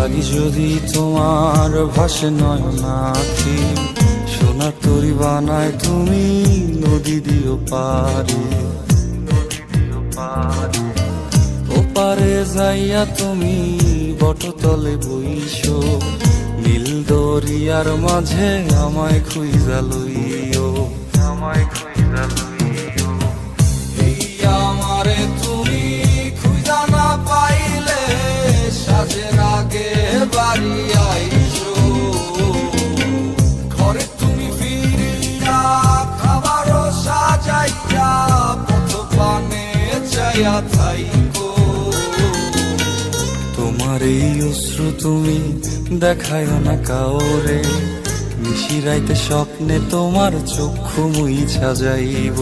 লাগি যদি তোমার ভাসে নয়নাখি, সোনার তরি বানায় তুমি নদী দিও পারে। ওপারে যাইয়া তুমি বটতলে বইসো, নীল দরিয়ার মাঝে আমায় খুঁজা লইও, আমায় খুঁজা লইও। এই আমারে তুমি খুঁজা না পাইলে সাজের আগে বাড়ি আইসো, ঘরে তুমি ফিরিয়া খাবারও সাজাইয়া পথ পানে চাইয়া থাইকো। তোমার এই অশ্রু তুমি দেখায় না কাউরে, নিশিরাইতে স্বপ্নে তোমার চক্ষু মুইছা যাইব।